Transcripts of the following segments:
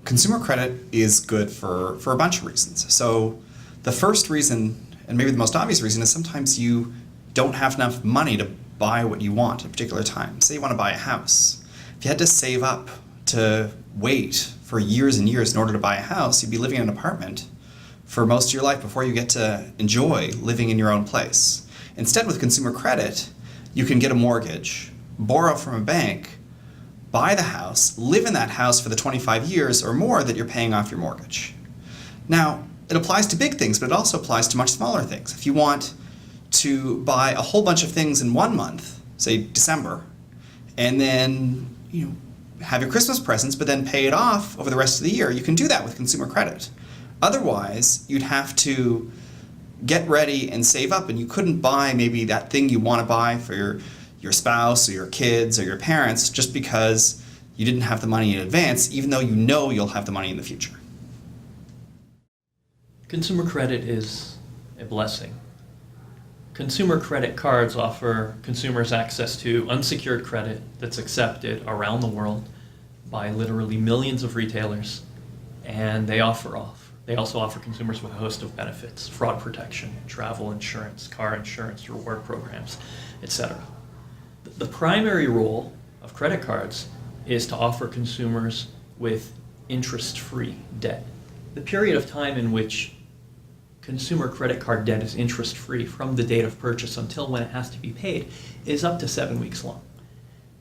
consumer credit is good for a bunch of reasons. So the first reason, and maybe the most obvious reason, is sometimes you don't have enough money to buy what you want at a particular time. Say you want to buy a house. If you had to save up to wait for years and years in order to buy a house, you'd be living in an apartment for most of your life before you get to enjoy living in your own place. Instead, with consumer credit, you can get a mortgage, borrow from a bank, buy the house, live in that house for the 25 years or more that you're paying off your mortgage. Now, it applies to big things, but it also applies to much smaller things. If you want to buy a whole bunch of things in 1 month, say December, and then have your Christmas presents, but then pay it off over the rest of the year, you can do that with consumer credit. Otherwise, you'd have to get ready and save up, and you couldn't buy maybe that thing you want to buy for your spouse or your kids or your parents just because you didn't have the money in advance, even though you know you'll have the money in the future. Consumer credit is a blessing. Consumer credit cards offer consumers access to unsecured credit that's accepted around the world by literally millions of retailers, and they also offer consumers with a host of benefits: fraud protection, travel insurance, car insurance, reward programs, etc. The primary role of credit cards is to offer consumers with interest-free debt. The period of time in which consumer credit card debt is interest-free from the date of purchase until when it has to be paid is up to 7 weeks long.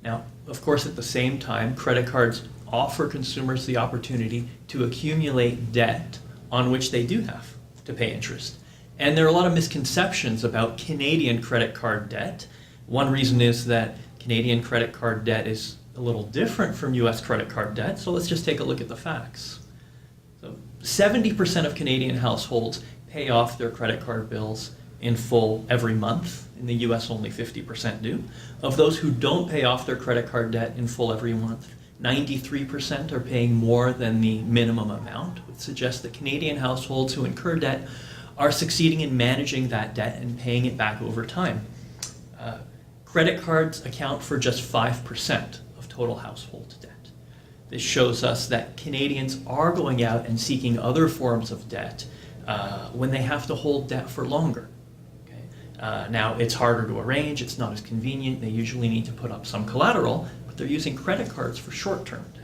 Now, of course, at the same time, credit cards offer consumers the opportunity to accumulate debt on which they do have to pay interest. And there are a lot of misconceptions about Canadian credit card debt. One reason is that Canadian credit card debt is a little different from US credit card debt, so let's just take a look at the facts. So 70% of Canadian households pay off their credit card bills in full every month. In the US, only 50% do. Of those who don't pay off their credit card debt in full every month, 93% are paying more than the minimum amount, which suggests that Canadian households who incur debt are succeeding in managing that debt and paying it back over time. Credit cards account for just 5% of total household debt. This shows us that Canadians are going out and seeking other forms of debt when they have to hold debt for longer. Okay? Now, it's harder to arrange, it's not as convenient, they usually need to put up some collateral, but they're using credit cards for short-term debt.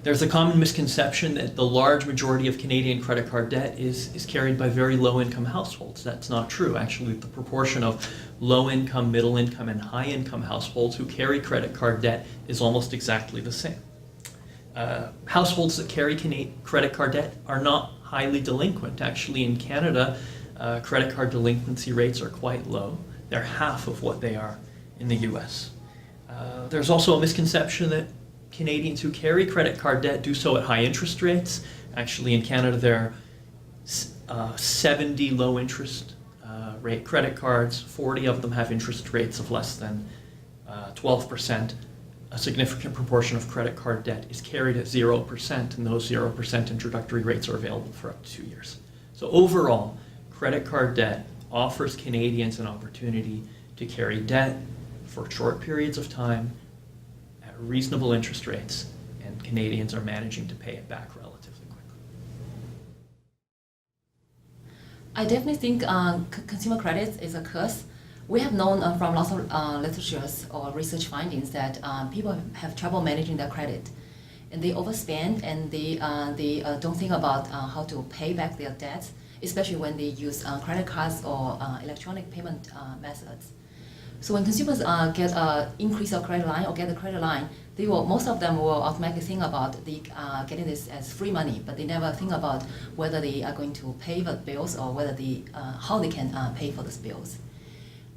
There's a common misconception that the large majority of Canadian credit card debt is carried by very low-income households. That's not true. Actually, the proportion of low-income, middle-income, and high-income households who carry credit card debt is almost exactly the same. Households that carry credit card debt are not highly delinquent. Actually, in Canada, credit card delinquency rates are quite low. They're half of what they are in the US. There's also a misconception that Canadians who carry credit card debt do so at high interest rates. Actually, in Canada, there are 70 low interest rate credit cards. 40 of them have interest rates of less than 12%. A significant proportion of credit card debt is carried at 0%, and those 0% introductory rates are available for up to 2 years. So overall, credit card debt offers Canadians an opportunity to carry debt for short periods of time at reasonable interest rates, and Canadians are managing to pay it back relatively quickly. I definitely think consumer credit is a curse. We have known from lots of literatures or research findings that people have trouble managing their credit, and they overspend, and they don't think about how to pay back their debts, especially when they use credit cards or electronic payment methods. So when consumers get an increase of credit line or get a credit line, most of them will automatically think about getting this as free money, but they never think about whether they are going to pay the bills or whether how they can pay for these bills.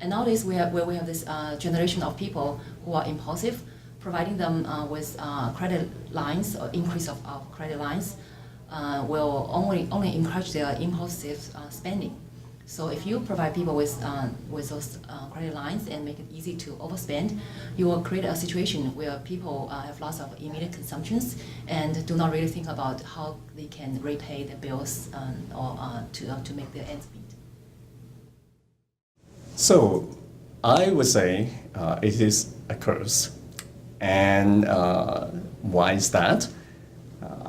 And nowadays, we have this generation of people who are impulsive, providing them with credit lines or increase of credit lines will only encourage their impulsive spending. So if you provide people with those credit lines and make it easy to overspend, you will create a situation where people have lots of immediate consumptions and do not really think about how they can repay their bills or to make their ends meet. So I would say it is a curse. And why is that?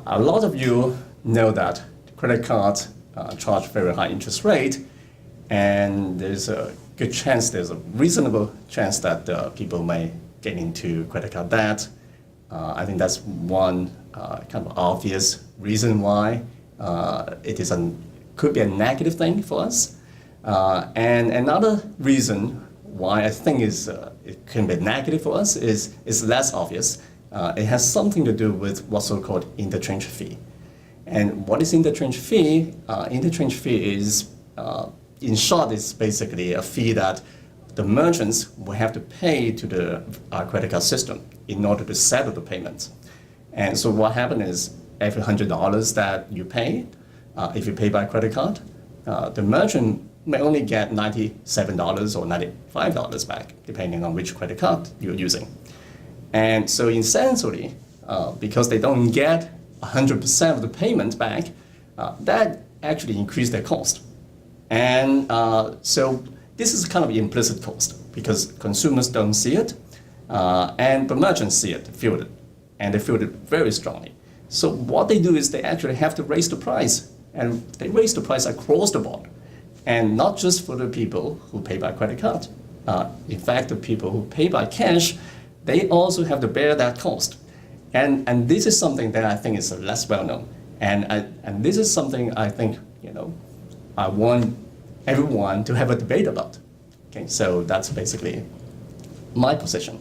a lot of you know that credit cards charge very high interest rate, and there's a good chance, there's a reasonable chance that people may get into credit card debt. I think that's one kind of obvious reason why it is could be a negative thing for us. And another reason why I think it can be negative for us is less obvious. It has something to do with what's so-called interchange fee. And what is interchange fee? Interchange fee is, in short, is basically a fee that the merchants will have to pay to the credit card system in order to settle the payments. And so what happens is every $100 that you pay, if you pay by credit card, the merchant may only get $97 or $95 back, depending on which credit card you're using. And so essentially, because they don't get 100% of the payment back, that actually increased their cost. And so this is kind of implicit cost because consumers don't see it, and the merchants see it, feel it, and they feel it very strongly. So what they do is they actually have to raise the price, and they raise the price across the board, and not just for the people who pay by credit card. In fact, the people who pay by cash, they also have to bear that cost. And this is something that I think is less well known. And this is something I think, I want everyone to have a debate about. Okay, so that's basically my position.